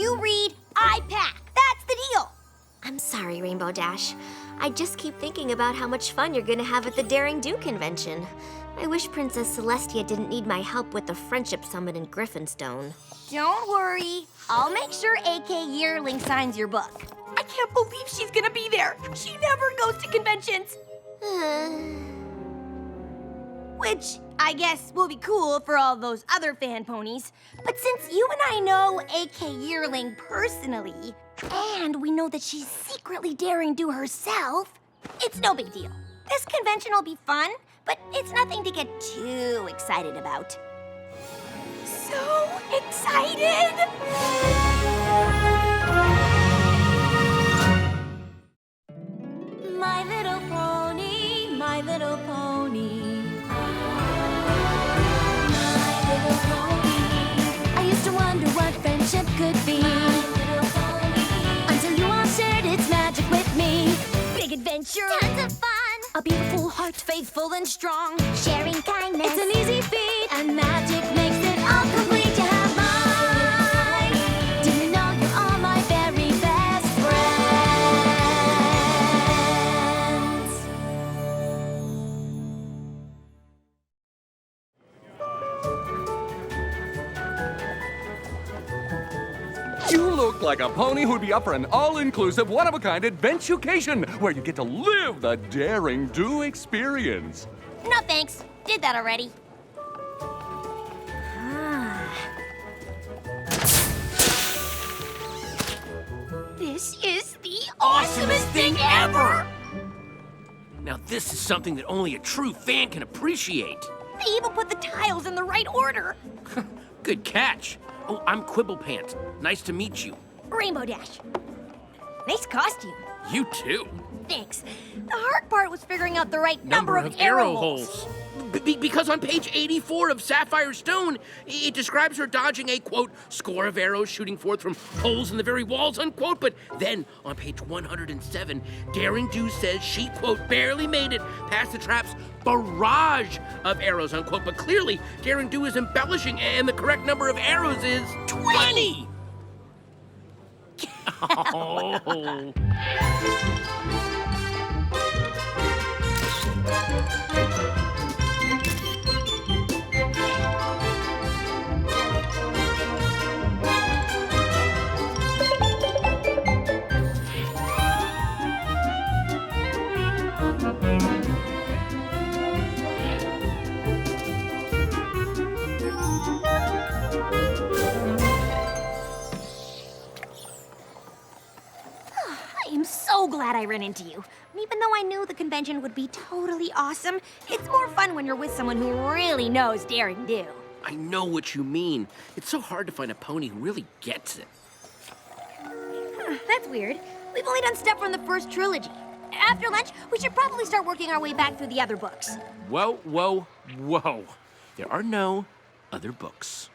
You read, I pack. That's the deal. I'm sorry, Rainbow Dash. I just keep thinking about how much fun you're gonna have at the Daring Do convention. I wish Princess Celestia didn't need my help with the Friendship Summit in Griffinstone. Don't worry. I'll make sure AK Yearling signs your book. I can't believe she's gonna be there. She never goes to conventions. Which I guess will be cool for all those other fan ponies. But since you and I know AK Yearling personally, and we know that she's secretly Daring Do herself, it's no big deal. This convention will be fun, but it's nothing to get too excited about. So excited! My little pony, my little pony. My little pony. I used to wonder what friendship could be. My little pony. Until you all shared its magic with me. Big adventure! Tons of fun! A beautiful heart, faithful and strong. Sharing kindness. It's an easy feat, and magic makes it all complete. You have mine. Do you know you're all my very best friends? You look like a pony who'd be up for an all-inclusive, one-of-a-kind adventucation where you get to live the Daring Do experience. No thanks. Did that already. This is the awesomest thing ever! Now this is something that only a true fan can appreciate. They even put the tiles in the right order. Good catch. Oh, I'm Quibblepants. Nice to meet you. Rainbow Dash. Nice costume. You too. Thanks. The hard part was figuring out the right number of arrow holes. Because on page 84 of Sapphire Stone, it describes her dodging a, quote, score of arrows shooting forth from holes in the very walls, unquote. But then on page 107, Daring Do says she, quote, barely made it past the trap's barrage of arrows, unquote. But clearly, Daring Do is embellishing, and the correct number of arrows is 20! Oh. I'm so glad I ran into you. And even though I knew the convention would be totally awesome, it's more fun when you're with someone who really knows Daring Do. I know what you mean. It's so hard to find a pony who really gets it. That's weird. We've only done stuff from the first trilogy. After lunch, we should probably start working our way back through the other books. Whoa, whoa, whoa. There are no other books.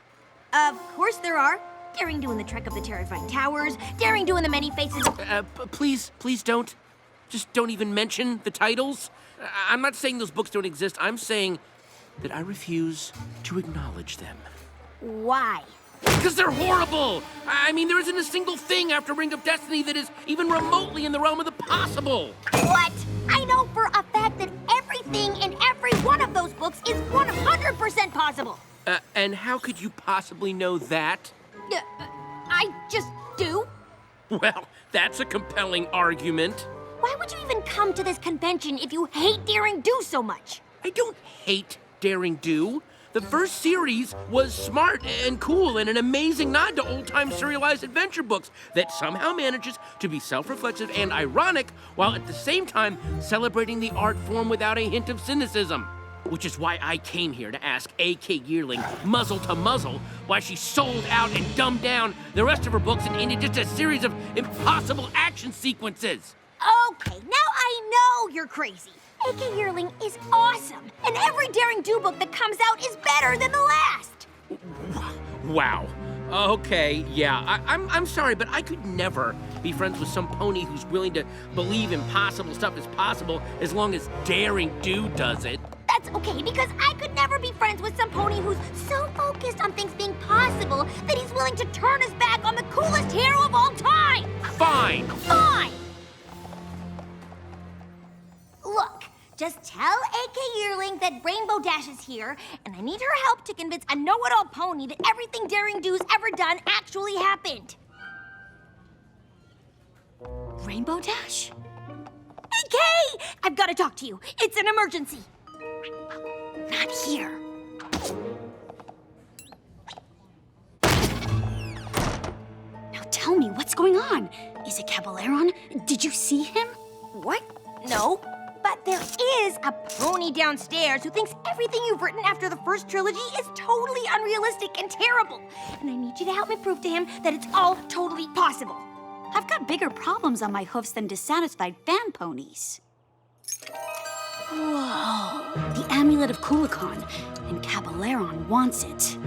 Of course there are. Daring Do in the Trek of the Terrifying Towers, Daring Do in the Many Faces. Please don't. Just don't even mention the titles. I'm not saying those books don't exist. I'm saying that I refuse to acknowledge them. Why? Because they're horrible! I mean, there isn't a single thing after Ring of Destiny that is even remotely in the realm of the possible. What? I know for a fact that everything in every one of those books is 100% possible. And how could you possibly know that? I just do. Well, that's a compelling argument. Why would you even come to this convention if you hate Daring Do so much? I don't hate Daring Do. The first series was smart and cool and an amazing nod to old-time serialized adventure books that somehow manages to be self-reflexive and ironic while at the same time celebrating the art form without a hint of cynicism. Which is why I came here to ask A.K. Yearling, muzzle to muzzle, why she sold out and dumbed down the rest of her books and into just a series of impossible action sequences. Okay, now I know you're crazy. A.K. Yearling is awesome, and every Daring Do book that comes out is better than the last. Wow. Okay, yeah, I'm sorry, but I could never be friends with some pony who's willing to believe impossible stuff is possible as long as Daring Do does it. That's okay, because I could never be friends with some pony who's so focused on things being possible that he's willing to turn his back on the coolest hero Just tell AK Yearling that Rainbow Dash is here, and I need her help to convince a know-it-all pony that everything Daring Do's ever done actually happened. Rainbow Dash? AK! I've got to talk to you. It's an emergency. Not here. Now tell me, what's going on? Is it Caballeron? Did you see him? What? No. But there is a pony downstairs who thinks everything you've written after the first trilogy is totally unrealistic and terrible. And I need you to help me prove to him that it's all totally possible. I've got bigger problems on my hoofs than dissatisfied fan ponies. Whoa, the amulet of Kulikon, and Caballeron wants it.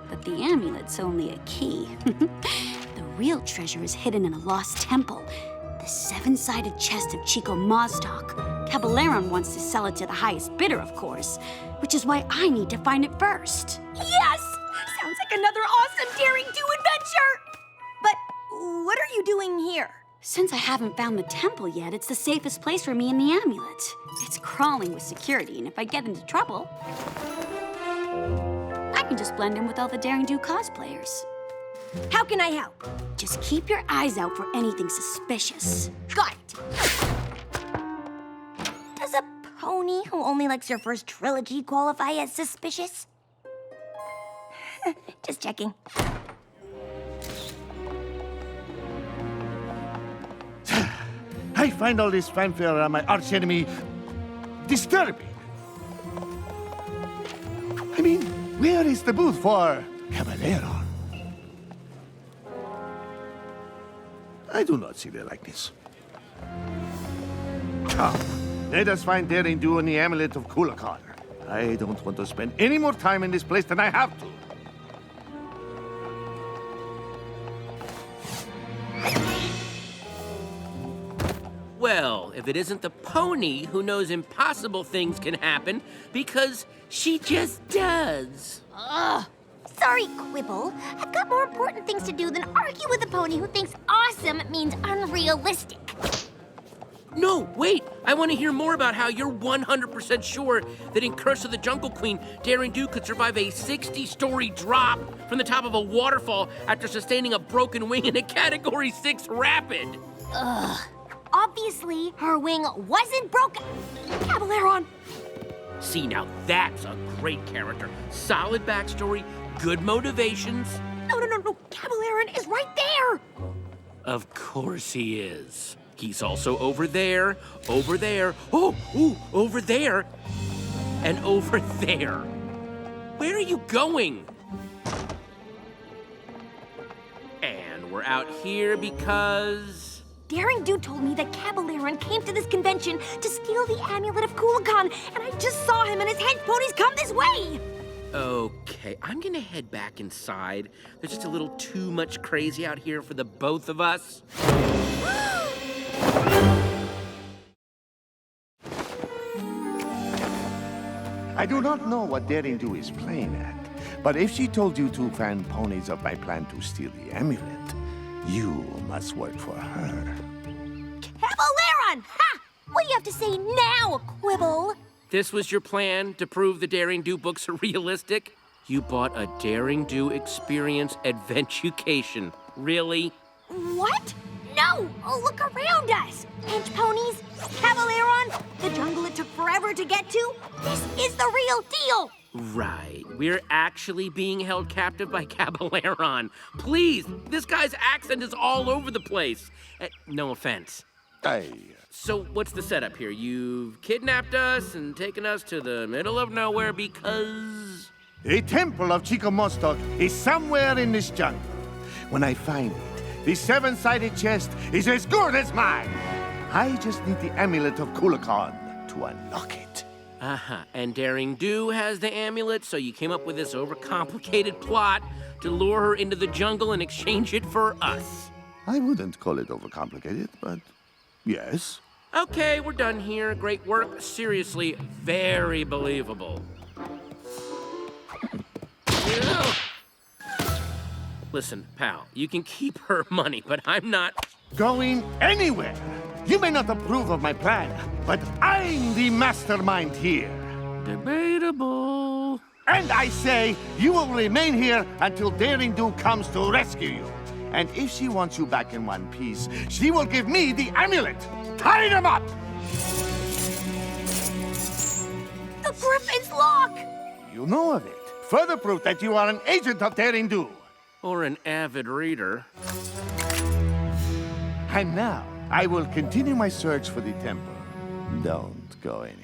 But the amulet's only a key. The real treasure is hidden in a lost temple, the seven-sided chest of Chico Mazdoc. Caballeron wants to sell it to the highest bidder, of course, which is why I need to find it first. Yes! Sounds like another awesome Daring Do adventure! But what are you doing here? Since I haven't found the temple yet, it's the safest place for me and the amulet. It's crawling with security, and if I get into trouble, I can just blend in with all the Daring Do cosplayers. How can I help? Just keep your eyes out for anything suspicious. Got it. Does a pony who only likes your first trilogy qualify as suspicious? Just checking. I find all this fanfare around my archenemy disturbing. I mean, where is the booth for Caballeron? I do not see the likeness. Come, let us find Daring Do and the amulet of Kulikon. I don't want to spend any more time in this place than I have to. Well, if it isn't the pony who knows impossible things can happen, because she just does. Ugh. Sorry, Quibble. I've got more important things to do than argue with a pony who thinks awesome means unrealistic. No, wait! I want to hear more about how you're 100% sure that in Curse of the Jungle Queen, Daring Do could survive a 60-story drop from the top of a waterfall after sustaining a broken wing in a Category 6 rapid. Ugh. Obviously, her wing wasn't broken. Caballeron! See, now that's a great character. Solid backstory, good motivations. No. Caballeron is right there. Of course he is. He's also over there, over there, over there, and over there. Where are you going? And we're out here because... Daring Do told me that Caballeron came to this convention to steal the amulet of Kulikon, and I just saw him and his hench ponies come this way. Okay, I'm gonna head back inside. There's just a little too much crazy out here for the both of us. I do not know what Daring Do is playing at, but if she told you two fan ponies of my plan to steal the amulet, you must work for her. Caballeron! Ha! What do you have to say now, Quibble? This was your plan to prove the Daring Do books are realistic? You bought a Daring Do experience adventucation. Really? What? No! Oh, look around us! Hench ponies, Caballeron, the jungle it took forever to get to. This is the real deal! Right. We're actually being held captive by Caballeron. Please, this guy's accent is all over the place. No offense. So what's the setup here? You've kidnapped us and taken us to the middle of nowhere because... A temple of Chico Mazdoc is somewhere in this jungle. When I find it, the seven-sided chest is as good as mine. I just need the amulet of Kulikon to unlock it. Uh-huh. And Daring Do has the amulet, so you came up with this overcomplicated plot to lure her into the jungle and exchange it for us. I wouldn't call it overcomplicated, but yes. Okay, we're done here. Great work. Seriously, very believable. Listen, pal, you can keep her money, but I'm not Going anywhere. You may not approve of my plan, but I'm the mastermind here. Debatable. And I say you will remain here until Daring Do comes to rescue you. And if she wants you back in one piece, she will give me the amulet. Tie them up! The Griffin's lock! You know of it. Further proof that you are an agent of Daring Do. Or an avid reader. And now, I will continue my search for the temple. Don't go anywhere.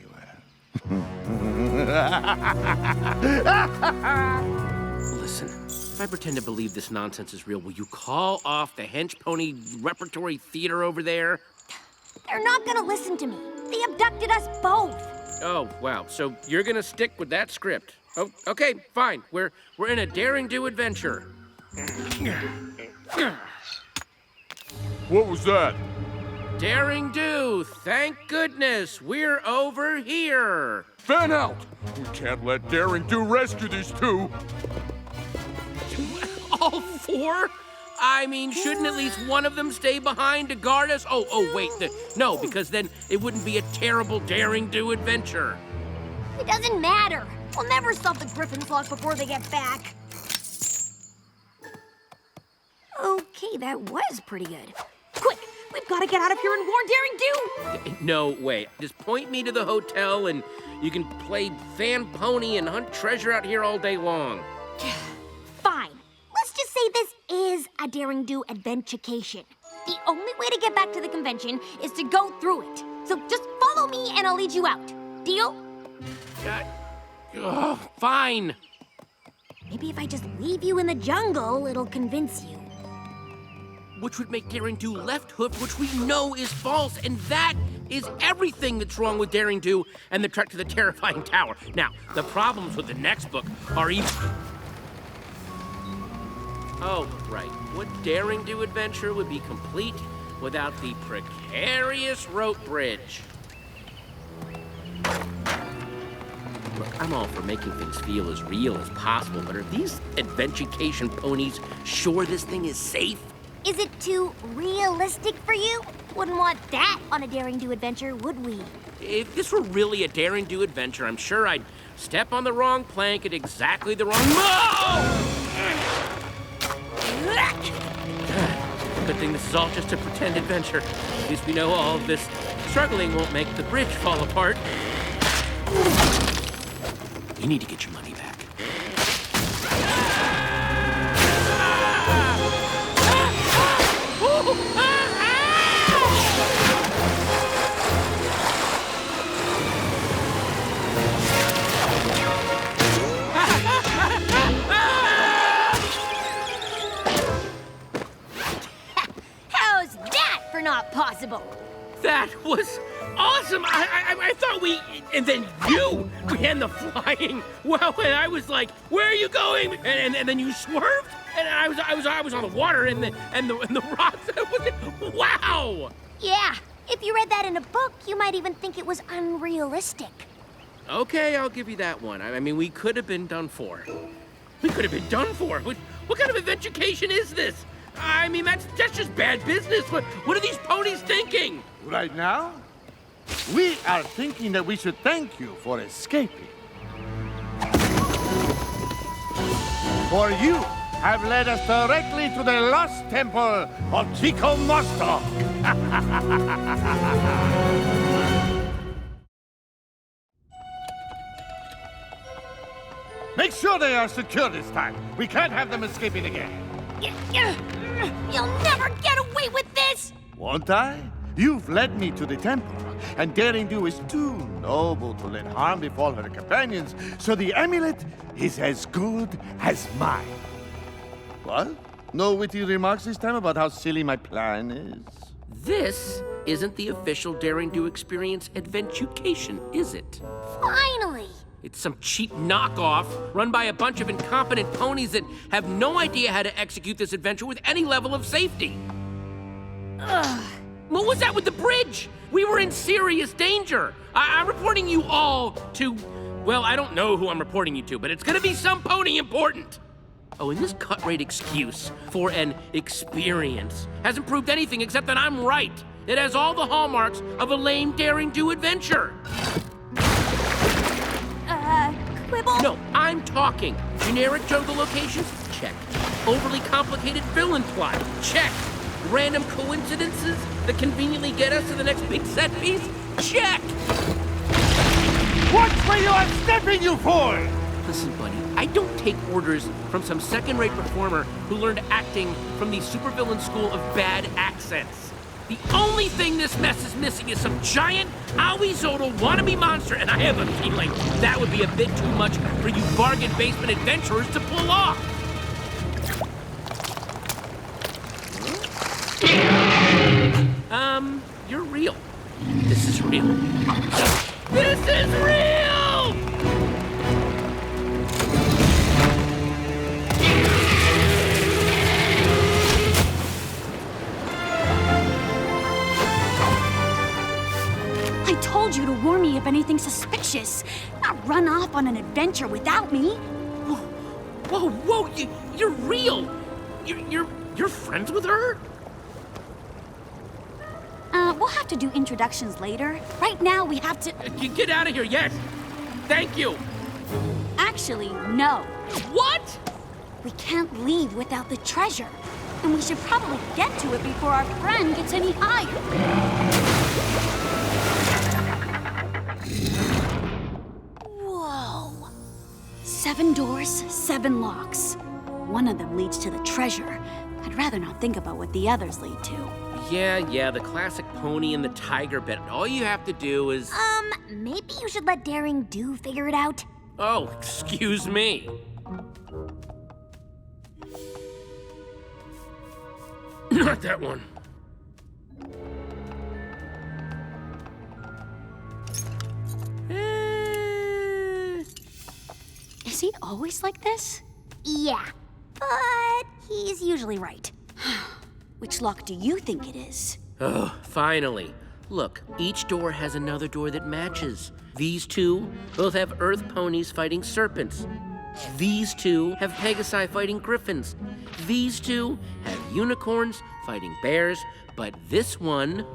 Listen, if I pretend to believe this nonsense is real, will you call off the hench pony repertory theater over there? They're not gonna listen to me. They abducted us both. Oh, wow. So you're gonna stick with that script. Oh, okay, fine. We're in a Daring Do adventure. What was that? Daring Do, thank goodness, we're over here. Fan out! We can't let Daring Do rescue these two. All four? I mean, shouldn't at least one of them stay behind to guard us? Oh, wait, no, because then it wouldn't be a terrible Daring Do adventure. It doesn't matter. We'll never stop the Griffin's lock before they get back. Okay, that was pretty good. Quick, we've got to get out of here and warn Daring Do! No way. Just point me to the hotel and you can play fan pony and hunt treasure out here all day long. Fine. Let's just say this is a Daring Do adventurecation. The only way to get back to the convention is to go through it. So just follow me and I'll lead you out. Deal? Fine. Maybe if I just leave you in the jungle, it'll convince you. Which would make Daring Do left hoof, which we know is false, and that is everything that's wrong with Daring Do and the trek to the terrifying tower. Now, the problems with the next book are even... Oh, right. What Daring Do adventure would be complete without the precarious rope bridge? Look, I'm all for making things feel as real as possible, but are these adventurecation ponies sure this thing is safe? Is it too realistic for you? Wouldn't want that on a Daring Do adventure, would we? If this were really a Daring Do adventure, I'm sure I'd step on the wrong plank at exactly the wrong... Good thing this is all just a pretend adventure. At least we know all of this struggling won't make the bridge fall apart. You need to get your money back. How's that for not possible? That was awesome! I thought we... And then you began the flying. Well, and I was like, where are you going? And then you swerved? And I was on the water and the rocks. Wow! Yeah, if you read that in a book, you might even think it was unrealistic. Okay, I'll give you that one. I mean, we could have been done for. We could have been done for. What kind of adventurecation is this? I mean, that's just bad business. What are these ponies thinking? Right now, we are thinking that we should thank you for escaping. For you have led us directly to the lost temple of Chico Mosto. Make sure they are secure this time. We can't have them escaping again. You'll never get away with this! Won't I? You've led me to the temple, and Daring Do is too noble to let harm befall her companions, so the amulet is as good as mine. What? No witty remarks this time about how silly my plan is? This isn't the official Daring Do experience adventucation, is it? Finally! It's some cheap knockoff run by a bunch of incompetent ponies that have no idea how to execute this adventure with any level of safety. Ugh. What was that with the bridge? We were in serious danger. I'm reporting you all to... Well, I don't know who I'm reporting you to, but it's gonna be some pony important. Oh, and this cut-rate excuse for an experience hasn't proved anything except that I'm right. It has all the hallmarks of a lame, daring-do adventure. Quibble? No, I'm talking. Generic jungle locations? Check. Overly complicated villain plot? Check. Random coincidences that conveniently get us to the next big set piece? Check. What were you stepping you for? Listen, buddy, I don't take orders from some second-rate performer who learned acting from the supervillain school of bad accents. The only thing this mess is missing is some giant, owie-zodal wannabe monster, and I have a feeling that would be a bit too much for you bargain basement adventurers to pull off. You're real. This is real. This is real! I told you to warn me if anything suspicious. Not run off on an adventure without me. Whoa, you're real! You're friends with her? We'll have to do introductions later. Right now, we have to... Get out of here, yes! Thank you! Actually, no. What? We can't leave without the treasure. And we should probably get to it before our friend gets any higher. Whoa. 7 doors, 7 locks. One of them leads to the treasure. I'd rather not think about what the others lead to. Yeah, the classic pony and the tiger bit. All you have to do is... Maybe you should let Daring Do figure it out. Oh, excuse me. Not that one. Is he always like this? Yeah, but he's usually right. Which lock do you think it is? Oh, finally. Look, each door has another door that matches. These two both have Earth Ponies fighting serpents. These two have Pegasi fighting griffins. These two have unicorns fighting bears, but this one...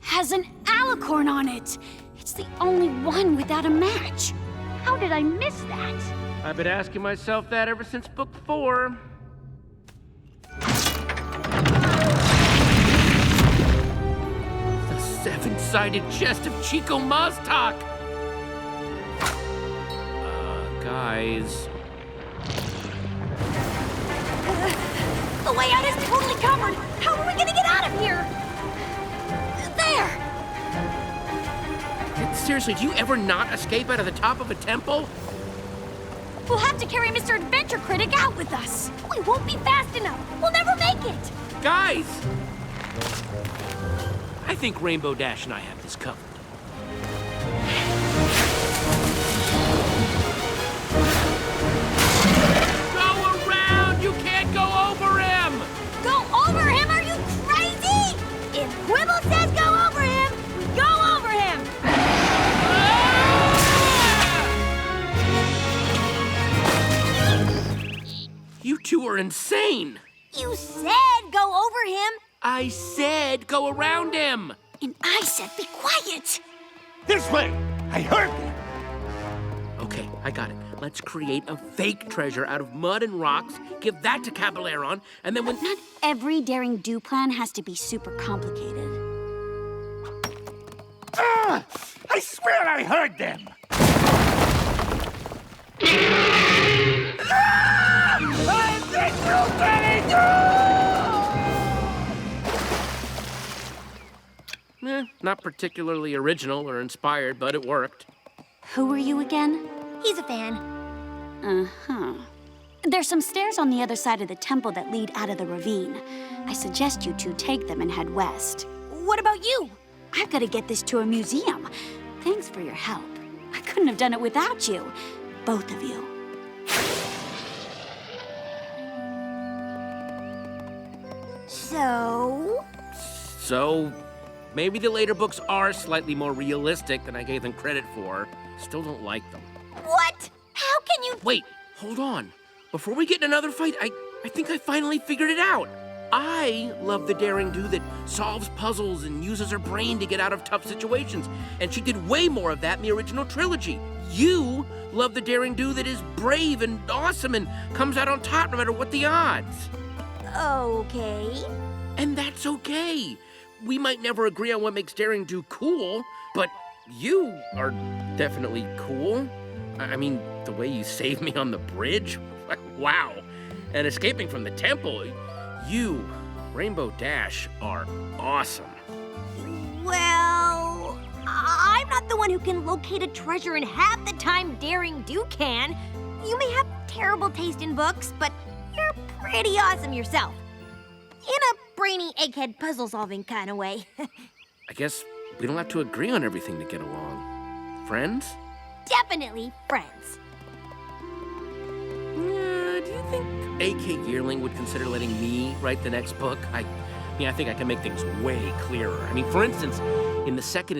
has an alicorn on it. It's the only one without a match. How did I miss that? I've been asking myself that ever since book 4. The 7-sided chest of Chico Maztak. Guys. The way out is totally covered. How are we gonna get out of here? There! Seriously, do you ever not escape out of the top of a temple? We'll have to carry Mr. Adventure Critic out with us. We won't be fast enough. We'll never make it. Guys! I think Rainbow Dash and I have this covered. Go around! You can't go over him! Go over him? Are you crazy? If Quibble says go over him, we go over him. You two are insane! You said go over him. I said go around him! And I said be quiet. This way! I heard you! Okay, I got it. Let's create a fake treasure out of mud and rocks, give that to Caballero, and then when... Not every daring do plan has to be super complicated. Ah! I swear I heard them! Not particularly original or inspired, but it worked. Who are you again? He's a fan. Uh-huh. There's some stairs on the other side of the temple that lead out of the ravine. I suggest you two take them and head west. What about you? I've got to get this to a museum. Thanks for your help. I couldn't have done it without you. Both of you. So, maybe the later books are slightly more realistic than I gave them credit for. Still don't like them. What? How can you... Wait, hold on. Before we get in another fight, I think I finally figured it out. I love the daring do that solves puzzles and uses her brain to get out of tough situations, and she did way more of that in the original trilogy. You love the daring do that is brave and awesome and comes out on top no matter what the odds. Okay. And that's okay. We might never agree on what makes daring do cool, but you are definitely cool. I mean, the way you saved me on the bridge, wow. And escaping from the temple, you, Rainbow Dash, are awesome. Well, I'm not the one who can locate a treasure in half the time Daring Do can. You may have terrible taste in books, but you're pretty awesome yourself. In a brainy egghead puzzle-solving kind of way. I guess we don't have to agree on everything to get along. Friends? Definitely friends. Do you think AK Yearling would consider letting me write the next book? I think I can make things way clearer. I mean, for instance, in the second